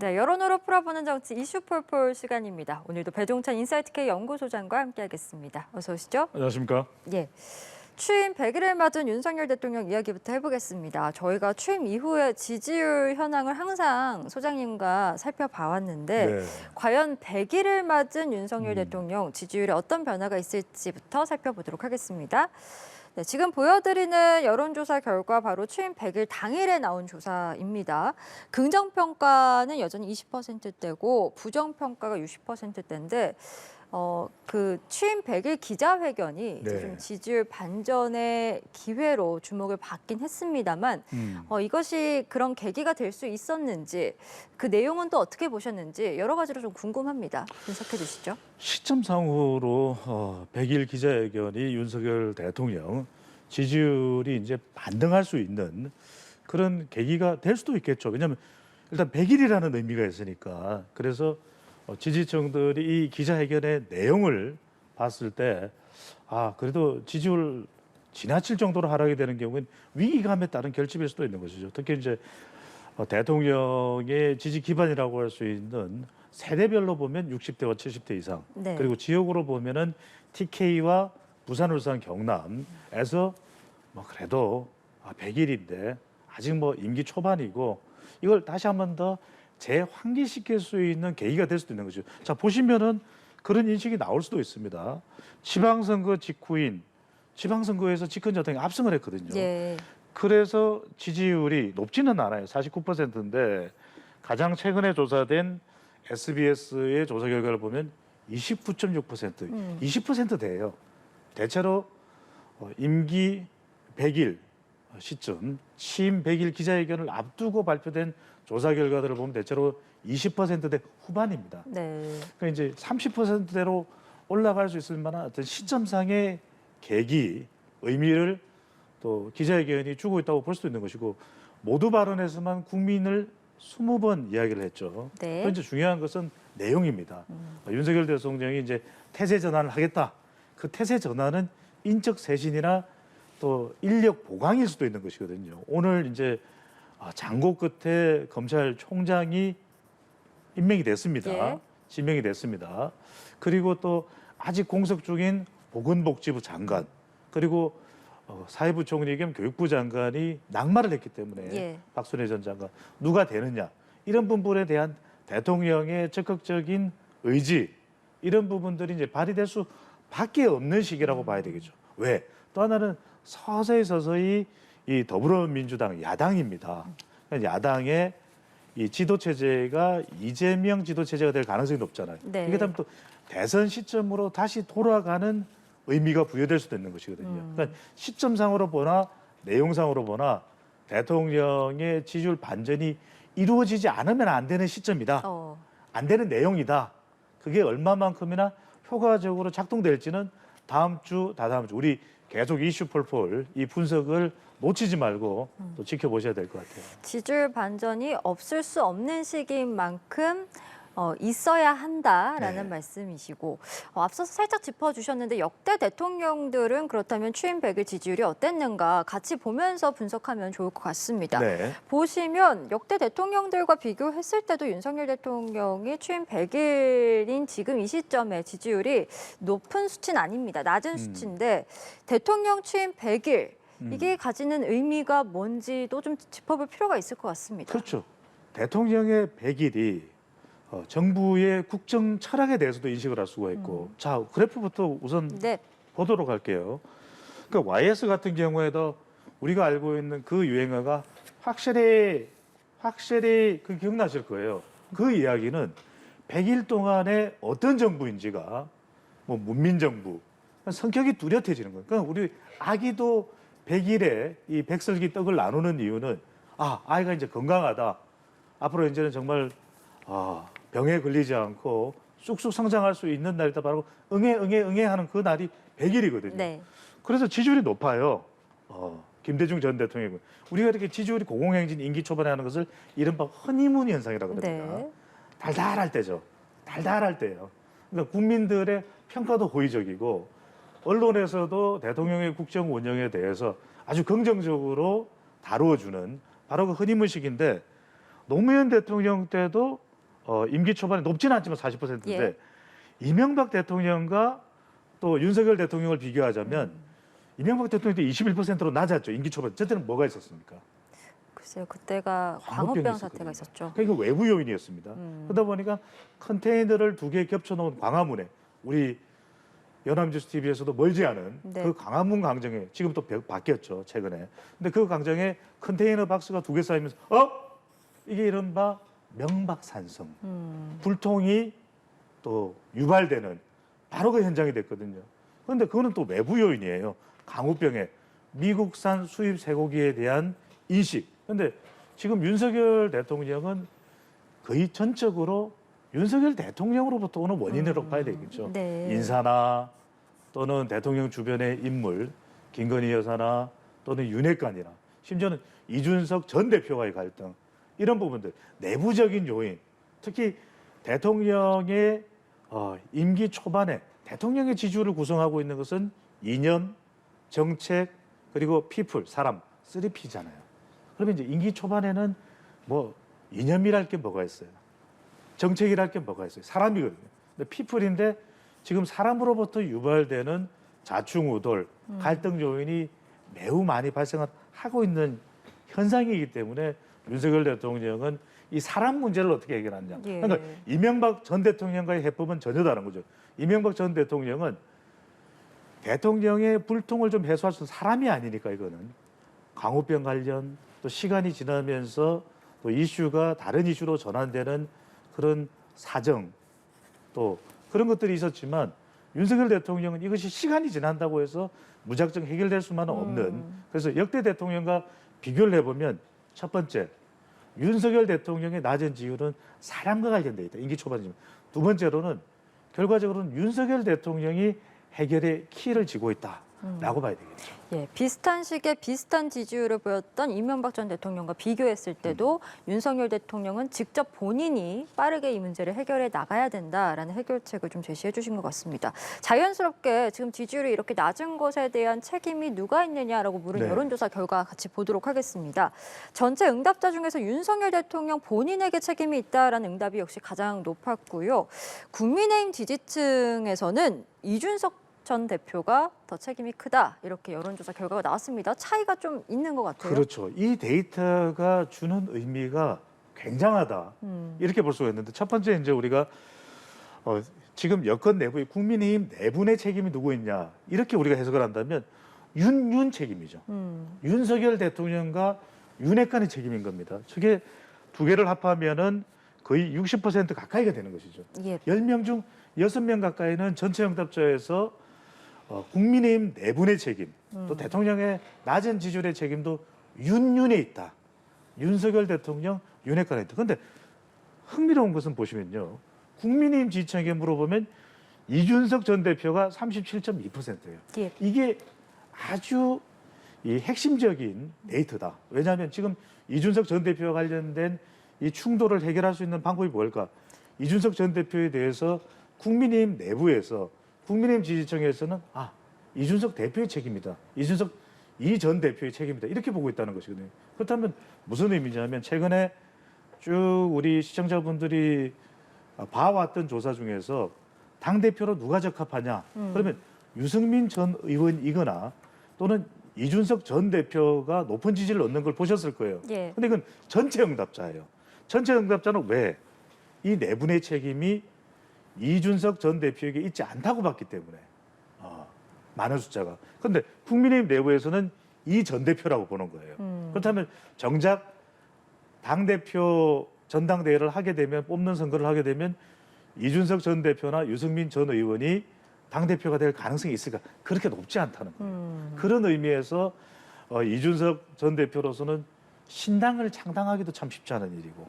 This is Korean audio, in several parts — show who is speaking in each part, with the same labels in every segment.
Speaker 1: 네, 여론으로 풀어보는 정치 이슈 폴폴 시간입니다. 오늘도 배종찬 인사이트K 연구소장과 함께하겠습니다. 어서 오시죠.
Speaker 2: 안녕하십니까?
Speaker 1: 예. 취임 100일을 맞은 윤석열 대통령 이야기부터 해보겠습니다. 저희가 취임 이후에 지지율 현황을 항상 소장님과 살펴봐왔는데
Speaker 2: 네.
Speaker 1: 과연 100일을 맞은 윤석열 대통령 지지율에 어떤 변화가 있을지부터 살펴보도록 하겠습니다. 네, 지금 보여드리는 여론조사 결과 바로 취임 100일 당일에 나온 조사입니다. 긍정평가는 여전히 20%대고 부정평가가 60%대인데 그 취임 100일 기자회견이 이제
Speaker 2: 네.
Speaker 1: 좀 지지율 반전의 기회로 주목을 받긴 했습니다만 이것이 그런 계기가 될 수 있었는지 그 내용은 또 어떻게 보셨는지 여러 가지로 좀 궁금합니다. 분석해 주시죠.
Speaker 2: 시점상으로 100일 기자회견이 윤석열 대통령 지지율이 이제 반등할 수 있는 그런 계기가 될 수도 있겠죠. 왜냐하면 일단 100일이라는 의미가 있으니까. 그래서 지지층들이 이 기자회견의 내용을 봤을 때 그래도 지지율 지나칠 정도로 하락이 되는 경우는 위기감에 따른 결집일 수도 있는 것이죠. 특히 이제 대통령의 지지 기반이라고 할 수 있는 세대별로 보면 60대와 70대 이상,
Speaker 1: 네.
Speaker 2: 그리고 지역으로 보면은 TK와 부산, 울산, 경남에서 뭐 그래도 100일인데 아직 뭐 임기 초반이고 이걸 다시 한 번 더 재환기시킬 수 있는 계기가 될 수도 있는 거죠. 자, 보시면은 그런 인식이 나올 수도 있습니다. 지방선거 직후인 지방선거에서 집권 여당이 압승을 했거든요.
Speaker 1: 예.
Speaker 2: 그래서 지지율이 높지는 않아요. 49%인데 가장 최근에 조사된 SBS의 조사 결과를 보면 29.6%, 20%대예요. 대체로 임기 100일 시점, 취임 100일 기자회견을 앞두고 발표된 조사 결과들을 보면 대체로 20%대 후반입니다.
Speaker 1: 네.
Speaker 2: 그러니까 이제 30%대로 올라갈 수 있을 만한 어떤 시점상의 계기, 의미를 또 기자회견이 주고 있다고 볼 수도 있는 것이고 모두 발언에서만 국민을 20번 이야기를 했죠.
Speaker 1: 네.
Speaker 2: 그런데 중요한 것은 내용입니다. 윤석열 대통령이 이제 태세 전환을 하겠다. 그 태세 전환은 인적 쇄신이나 또 인력 보강일 수도 있는 것이거든요. 오늘 이제 장고 끝에 검찰총장이 임명이 됐습니다.
Speaker 1: 예.
Speaker 2: 지명이 됐습니다. 그리고 또 아직 공석 중인 보건복지부 장관 그리고 사회부 총리 겸 교육부 장관이 낙마를 했기 때문에
Speaker 1: 예.
Speaker 2: 박순애 전 장관 누가 되느냐 이런 부분에 대한 대통령의 적극적인 의지 이런 부분들이 이제 발휘될 수밖에 없는 시기라고 봐야 되겠죠. 왜? 또 하나는 서서히 이 더불어민주당 야당입니다. 그러니까 야당의 이 지도 체제가 이재명 지도 체제가 될 가능성이 높잖아요.
Speaker 1: 네.
Speaker 2: 이게 다음 또 대선 시점으로 다시 돌아가는 의미가 부여될 수도 있는 것이거든요. 그러니까 시점상으로 보나 내용상으로 보나 대통령의 지지율 반전이 이루어지지 않으면 안 되는 시점이다. 안 되는 내용이다. 그게 얼마만큼이나 효과적으로 작동될지는 다음 주, 다다음 주 우리 계속 이슈 폴폴 이 분석을 놓치지 말고 또 지켜보셔야 될 것 같아요.
Speaker 1: 지지율 반전이 없을 수 없는 시기인 만큼 있어야 한다라는
Speaker 2: 네.
Speaker 1: 말씀이시고 앞서서 살짝 짚어주셨는데 역대 대통령들은 그렇다면 취임 100일 지지율이 어땠는가 같이 보면서 분석하면 좋을 것 같습니다.
Speaker 2: 네.
Speaker 1: 보시면 역대 대통령들과 비교했을 때도 윤석열 대통령이 취임 100일인 지금 이 시점에 지지율이 높은 수치는 아닙니다. 낮은 수치인데 대통령 취임 100일 이게 가지는 의미가 뭔지도 좀 짚어볼 필요가 있을 것 같습니다.
Speaker 2: 그렇죠. 대통령의 100일이 정부의 국정 철학에 대해서도 인식을 할 수가 있고 자 그래프부터 우선
Speaker 1: 네.
Speaker 2: 보도록 할게요. 그러니까 YS 같은 경우에도 우리가 알고 있는 그 유행어가 확실히 그 기억나실 거예요. 그 이야기는 100일 동안에 어떤 정부인지가 뭐 문민정부 성격이 뚜렷해지는 거예요. 그러니까 우리 아기도 100일에 이 백설기 떡을 나누는 이유는 아이가 이제 건강하다. 앞으로 이제는 정말 병에 걸리지 않고 쑥쑥 성장할 수 있는 날이다. 바로 응애 하는 그 날이 100일이거든요.
Speaker 1: 네.
Speaker 2: 그래서 지지율이 높아요. 김대중 전 대통령. 우리가 이렇게 지지율이 고공행진 임기 초반에 하는 것을 이른바 허니문 현상이라고 합니다.
Speaker 1: 네.
Speaker 2: 달달할 때죠. 달달할 때예요. 그러니까 국민들의 평가도 호의적이고 언론에서도 대통령의 국정 운영에 대해서 아주 긍정적으로 다루어주는 바로 그 허니문 시기인데 노무현 대통령 때도 임기 초반에 높지는 않지만 40%인데
Speaker 1: 예.
Speaker 2: 이명박 대통령과 또 윤석열 대통령을 비교하자면 이명박 대통령 때 21%로 낮았죠. 임기 초반. 저때는 뭐가 있었습니까?
Speaker 1: 글쎄요, 그때가
Speaker 2: 광우병이
Speaker 1: 광우병 사태가
Speaker 2: 있었거든요.
Speaker 1: 있었죠.
Speaker 2: 그러니까 외부 요인이었습니다. 그러다 보니까 컨테이너를 2개 겹쳐놓은 광화문에 우리 연합뉴스 TV에서도 멀지 않은
Speaker 1: 네.
Speaker 2: 그 광화문 광장에 지금 또 바뀌었죠 최근에. 근데 그 광장에 컨테이너 박스가 2개 쌓이면서 이게 이른바 명박산성 불통이 또 유발되는 바로 그 현장이 됐거든요. 그런데 그거는 또 외부 요인이에요. 강우병에 미국산 수입 쇠고기에 대한 인식. 그런데 지금 윤석열 대통령은 거의 전적으로 윤석열 대통령으로부터 오는 원인으로 봐야 되겠죠.
Speaker 1: 네.
Speaker 2: 인사나 또는 대통령 주변의 인물, 김건희 여사나 또는 윤핵관이나 심지어는 이준석 전 대표와의 갈등 이런 부분들 내부적인 요인, 특히 대통령의 임기 초반에 대통령의 지지율을 구성하고 있는 것은 이념, 정책 그리고 피플, 사람, 3P잖아요. 그러면 이제 임기 초반에는 뭐 이념이랄 게 뭐가 있어요? 정책이랄 게 뭐가 있어요? 사람이거든요. 근데 피플인데 지금 사람으로부터 유발되는 좌충우돌, 갈등 요인이 매우 많이 발생하고 있는 현상이기 때문에 윤석열 대통령은 이 사람 문제를 어떻게 해결하느냐.
Speaker 1: 예.
Speaker 2: 그러니까 이명박 전 대통령과의 해법은 전혀 다른 거죠. 이명박 전 대통령은 대통령의 불통을 좀 해소할 수 있는 사람이 아니니까 이거는 광우병 관련 또 시간이 지나면서 또 이슈가 다른 이슈로 전환되는 그런 사정 또 그런 것들이 있었지만 윤석열 대통령은 이것이 시간이 지난다고 해서 무작정 해결될 수만은 없는 그래서 역대 대통령과 비교를 해보면 첫 번째 윤석열 대통령의 낮은 지지율은 사람과 관련돼 있다. 임기 초반이지만 두 번째로는 결과적으로는 윤석열 대통령이 해결의 키를 쥐고 있다라고 봐야 되겠죠.
Speaker 1: 예, 비슷한 시기에 비슷한 지지율을 보였던 이명박 전 대통령과 비교했을 때도 윤석열 대통령은 직접 본인이 빠르게 이 문제를 해결해 나가야 된다라는 해결책을 좀 제시해 주신 것 같습니다. 자연스럽게 지금 지지율이 이렇게 낮은 것에 대한 책임이 누가 있느냐라고 물은
Speaker 2: 네.
Speaker 1: 여론조사 결과 같이 보도록 하겠습니다. 전체 응답자 중에서 윤석열 대통령 본인에게 책임이 있다라는 응답이 역시 가장 높았고요. 국민의힘 지지층에서는 이준석 전 대표가 더 책임이 크다 이렇게 여론조사 결과가 나왔습니다. 차이가 좀 있는 것 같아요.
Speaker 2: 그렇죠. 이 데이터가 주는 의미가 굉장하다. 이렇게 볼 수가 있는데 첫 번째 이제 우리가 지금 여권 내부의 국민의힘 내분의 책임이 누구 있냐 이렇게 우리가 해석을 한다면 윤 책임이죠. 윤석열 대통령과 윤핵관의 책임인 겁니다. 저게 두 개를 합하면은 거의 60% 가까이가 되는 것이죠.
Speaker 1: 예.
Speaker 2: 10명 중 6명 가까이는 전체 응답자에서 국민의힘 내분의 책임, 또 대통령의 낮은 지지율의 책임도 윤에 있다. 윤석열 대통령, 윤핵관에 있다. 그런데 흥미로운 것은 보시면요. 국민의힘 지지층에게 물어보면 이준석 전 대표가 37.2%예요.
Speaker 1: 예.
Speaker 2: 이게 아주 이 핵심적인 데이터다. 왜냐하면 지금 이준석 전 대표와 관련된 이 충돌을 해결할 수 있는 방법이 뭘까? 이준석 전 대표에 대해서 국민의힘 내부에서 국민의힘 지지층에서는 이준석 대표의 책임이다. 이준석 이 전 대표의 책임이다. 이렇게 보고 있다는 것이거든요. 그렇다면 무슨 의미냐면 최근에 쭉 우리 시청자분들이 봐왔던 조사 중에서 당대표로 누가 적합하냐. 그러면 유승민 전 의원이거나 또는 이준석 전 대표가 높은 지지를 얻는 걸 보셨을 거예요.
Speaker 1: 예.
Speaker 2: 근데 이건 전체 응답자예요. 전체 응답자는 왜? 이 내분의 책임이 이준석 전 대표에게 있지 않다고 봤기 때문에 많은 숫자가. 그런데 국민의힘 내부에서는 이 전 대표라고 보는 거예요. 그렇다면 정작 당대표 전당대회를 하게 되면 뽑는 선거를 하게 되면 이준석 전 대표나 유승민 전 의원이 당대표가 될 가능성이 있을까? 그렇게 높지 않다는 거예요. 그런 의미에서 이준석 전 대표로서는 신당을 창당하기도 참 쉽지 않은 일이고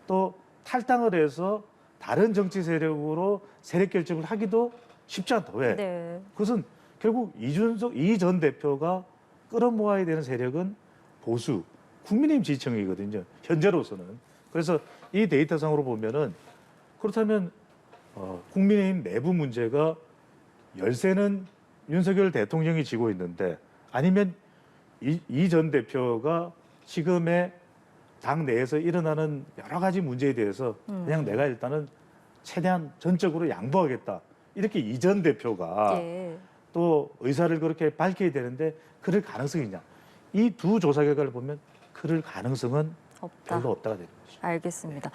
Speaker 2: 또 탈당을 해서 다른 정치 세력으로 세력 결정을 하기도 쉽지 않다. 왜?
Speaker 1: 네.
Speaker 2: 그것은 결국 이 전 대표가 끌어모아야 되는 세력은 보수, 국민의힘 지지층이거든요. 현재로서는. 그래서 이 데이터상으로 보면은 그렇다면 국민의힘 내부 문제가 열세는 윤석열 대통령이 지고 있는데 아니면 이 전 대표가 지금의 당 내에서 일어나는 여러 가지 문제에 대해서 그냥 내가 일단은 최대한 전적으로 양보하겠다. 이렇게 이 전 대표가
Speaker 1: 예.
Speaker 2: 또 의사를 그렇게 밝혀야 되는데 그럴 가능성이 있냐. 이 두 조사 결과를 보면 그럴 가능성은
Speaker 1: 없다.
Speaker 2: 별로 없다가 되는 거죠.
Speaker 1: 알겠습니다.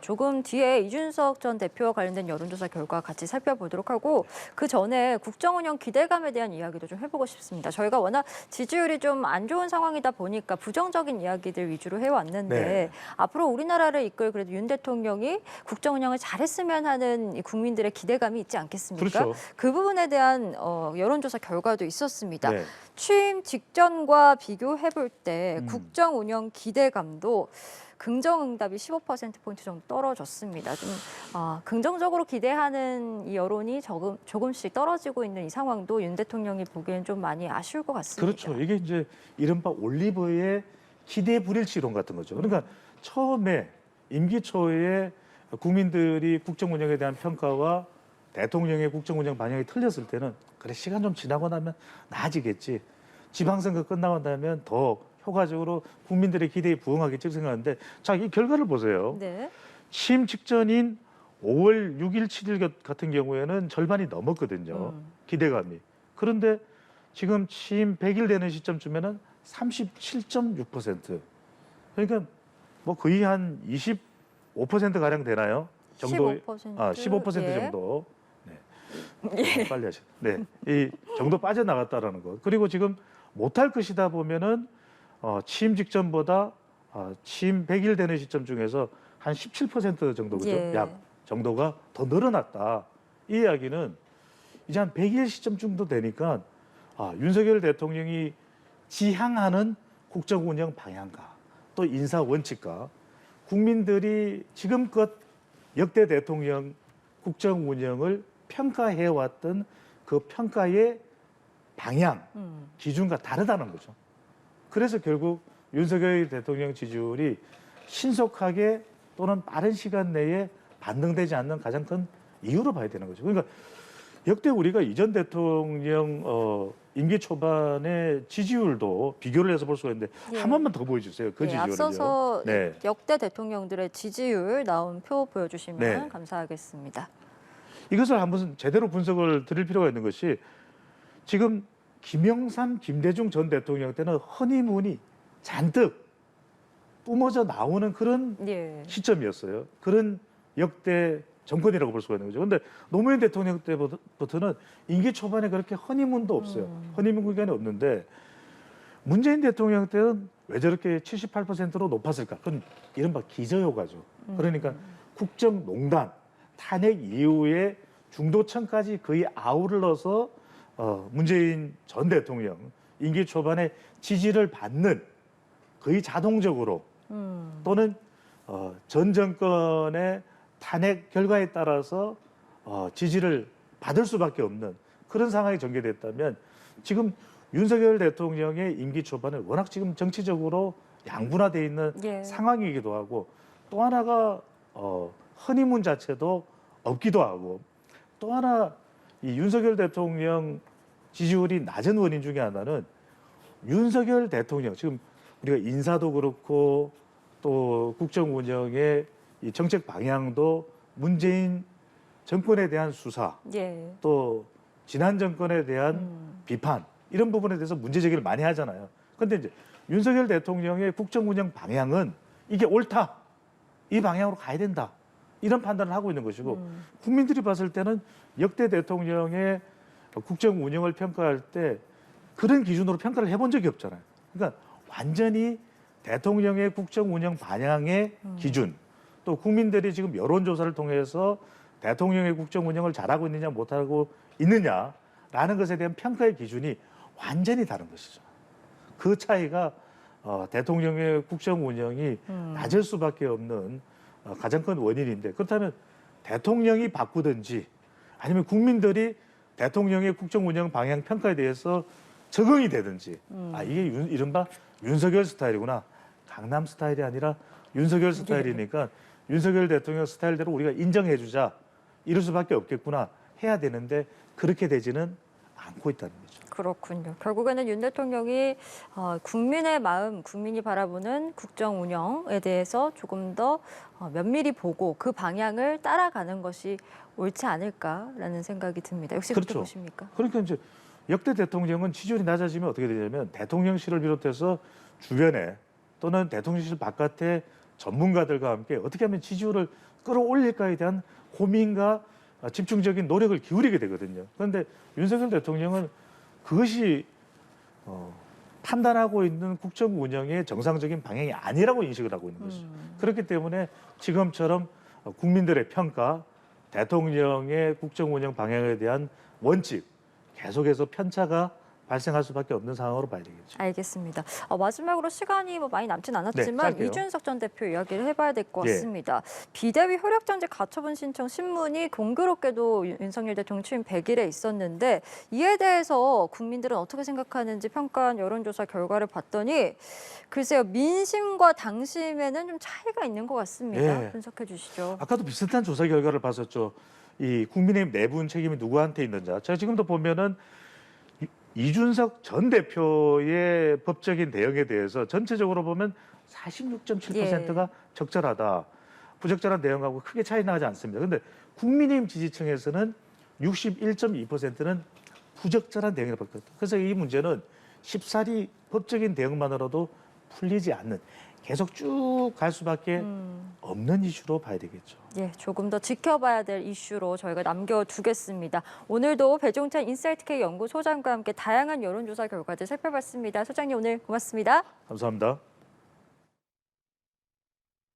Speaker 1: 조금 뒤에 이준석 전 대표와 관련된 여론조사 결과 같이 살펴보도록 하고 그 전에 국정운영 기대감에 대한 이야기도 좀 해보고 싶습니다. 저희가 워낙 지지율이 좀 안 좋은 상황이다 보니까 부정적인 이야기들 위주로 해왔는데
Speaker 2: 네.
Speaker 1: 앞으로 우리나라를 이끌 그래도 윤 대통령이 국정운영을 잘했으면 하는 이 국민들의 기대감이 있지 않겠습니까?
Speaker 2: 그렇죠.
Speaker 1: 그 부분에 대한 여론조사 결과도 있었습니다.
Speaker 2: 네.
Speaker 1: 취임 직전과 비교해볼 때 국정운영 기대감도 긍정응답이 15%포인트 정도 떨어졌습니다. 좀 긍정적으로 기대하는 이 여론이 조금씩 떨어지고 있는 이 상황도 윤 대통령이 보기엔 좀 많이 아쉬울 것 같습니다.
Speaker 2: 그렇죠. 이게 이제 이른바 올리버의 기대 불일치론 같은 거죠. 그러니까 처음에 임기 초에 국민들이 국정 운영에 대한 평가와 대통령의 국정 운영 방향이 틀렸을 때는 그래 시간 좀 지나고 나면 나아지겠지. 지방선거 끝나고 나면 더 효과적으로 국민들의 기대에 부응하겠지 생각하는데 자, 이 결과를 보세요.
Speaker 1: 네.
Speaker 2: 취임 직전인 5월 6일, 7일 같은 경우에는 절반이 넘었거든요. 기대감이. 그런데 지금 취임 100일 되는 시점쯤에는 37.6%. 그러니까 뭐 거의 한 25% 가량 되나요? 정도
Speaker 1: 15%.
Speaker 2: 15%
Speaker 1: 예.
Speaker 2: 정도. 네. 빨리 하시. 네. 이 정도 빠져나갔다라는 거. 그리고 지금 못할 것이다 보면은 취임 직전보다 취임 100일 되는 시점 중에서 한 17% 정도 그죠?
Speaker 1: 예.
Speaker 2: 약 정도가 더 늘어났다. 이 이야기는 이제 한 100일 시점 정도 되니까 윤석열 대통령이 지향하는 국정 운영 방향과 또 인사 원칙과 국민들이 지금껏 역대 대통령 국정 운영을 평가해 왔던 그 평가의 방향, 기준과 다르다는 거죠. 그래서 결국 윤석열 대통령 지지율이 신속하게 또는 빠른 시간 내에 반등되지 않는 가장 큰 이유로 봐야 되는 거죠. 그러니까 역대 우리가 이전 대통령 임기 초반의 지지율도 비교를 해서 볼 수가 있는데
Speaker 1: 예.
Speaker 2: 한 번만 더 보여주세요. 그
Speaker 1: 네,
Speaker 2: 지지율을요.
Speaker 1: 앞서서
Speaker 2: 네.
Speaker 1: 역대 대통령들의 지지율 나온 표 보여주시면
Speaker 2: 네.
Speaker 1: 감사하겠습니다.
Speaker 2: 이것을 한번 제대로 분석을 드릴 필요가 있는 것이 지금 김영삼, 김대중 전 대통령 때는 허니문이 잔뜩 뿜어져 나오는 그런
Speaker 1: 예.
Speaker 2: 시점이었어요. 그런 역대 정권이라고 볼 수가 있는 거죠. 그런데 노무현 대통령 때부터는 임기 초반에 그렇게 허니문도 없어요. 허니문 구간이 없는데 문재인 대통령 때는 왜 저렇게 78%로 높았을까? 그건 이른바 기저효과죠. 그러니까 국정농단, 탄핵 이후에 중도층까지 거의 아우러서 문재인 전 대통령 임기 초반에 지지를 받는 거의 자동적으로 또는 전 정권의 탄핵 결과에 따라서 지지를 받을 수밖에 없는 그런 상황이 전개됐다면 지금 윤석열 대통령의 임기 초반에 워낙 지금 정치적으로 양분화되어 있는
Speaker 1: 예.
Speaker 2: 상황이기도 하고 또 하나가 허니문 자체도 없기도 하고 또 하나 이 윤석열 대통령 지지율이 낮은 원인 중에 하나는 윤석열 대통령 지금 우리가 인사도 그렇고 또 국정 운영의 이 정책 방향도 문재인 정권에 대한 수사
Speaker 1: 예.
Speaker 2: 또 지난 정권에 대한 비판 이런 부분에 대해서 문제 제기를 많이 하잖아요. 그런데 이제 윤석열 대통령의 국정 운영 방향은 이게 옳다. 이 방향으로 가야 된다. 이런 판단을 하고 있는 것이고 국민들이 봤을 때는 역대 대통령의 국정 운영을 평가할 때 그런 기준으로 평가를 해본 적이 없잖아요. 그러니까 완전히 대통령의 국정 운영 방향의 기준 또 국민들이 지금 여론조사를 통해서 대통령의 국정 운영을 잘하고 있느냐 못하고 있느냐라는 것에 대한 평가의 기준이 완전히 다른 것이죠. 그 차이가 대통령의 국정 운영이 낮을 수밖에 없는 가장 큰 원인인데 그렇다면 대통령이 바꾸든지 아니면 국민들이 대통령의 국정 운영 방향 평가에 대해서 적응이 되든지 이게 이른바 윤석열 스타일이구나. 강남 스타일이 아니라 윤석열 스타일이니까 윤석열 대통령 스타일대로 우리가 인정해주자 이럴 수밖에 없겠구나 해야 되는데 그렇게 되지는 않고 있다는 거죠.
Speaker 1: 그렇군요. 결국에는 윤 대통령이 국민의 마음, 국민이 바라보는 국정 운영에 대해서 조금 더 면밀히 보고 그 방향을 따라가는 것이 옳지 않을까라는 생각이 듭니다. 역시 그렇게
Speaker 2: 그렇죠.
Speaker 1: 보십니까?
Speaker 2: 그러니까 이제 역대 대통령은 지지율이 낮아지면 어떻게 되냐면 대통령실을 비롯해서 주변에 또는 대통령실 바깥의 전문가들과 함께 어떻게 하면 지지율을 끌어올릴까에 대한 고민과 집중적인 노력을 기울이게 되거든요. 그런데 윤석열 대통령은 그것이 판단하고 있는 국정 운영의 정상적인 방향이 아니라고 인식을 하고 있는 것이죠. 그렇기 때문에 지금처럼 국민들의 평가, 대통령의 국정 운영 방향에 대한 원칙, 계속해서 편차가 발생할 수밖에 없는 상황으로 봐야 되겠죠.
Speaker 1: 알겠습니다. 마지막으로 시간이 많이 남진 않았지만
Speaker 2: 짧게요.
Speaker 1: 이준석 전 대표 이야기를 해봐야 될 것
Speaker 2: 예.
Speaker 1: 같습니다. 비대위 효력정지 가처분 신청 신문이 공교롭게도 윤석열 대통령 취임 100일에 있었는데 이에 대해서 국민들은 어떻게 생각하는지 평가한 여론조사 결과를 봤더니 글쎄요. 민심과 당심에는 좀 차이가 있는 것 같습니다.
Speaker 2: 예.
Speaker 1: 분석해 주시죠.
Speaker 2: 아까도 비슷한 조사 결과를 봤었죠. 이 국민의힘 내분 책임이 누구한테 있는지. 제가 지금도 보면은 이준석 전 대표의 법적인 대응에 대해서 전체적으로 보면 46.7%가 적절하다. 부적절한 대응하고 크게 차이 나지 않습니다. 그런데 국민의힘 지지층에서는 61.2%는 부적절한 대응을 받거든요. 그래서 이 문제는 쉽사리 법적인 대응만으로도 풀리지 않는 계속 쭉 갈 수밖에 없는 이슈로 봐야 되겠죠.
Speaker 1: 예, 조금 더 지켜봐야 될 이슈로 저희가 남겨두겠습니다. 오늘도 배종찬 인사이트K 연구소장과 함께 다양한 여론조사 결과들 살펴봤습니다. 소장님 오늘 고맙습니다.
Speaker 2: 감사합니다.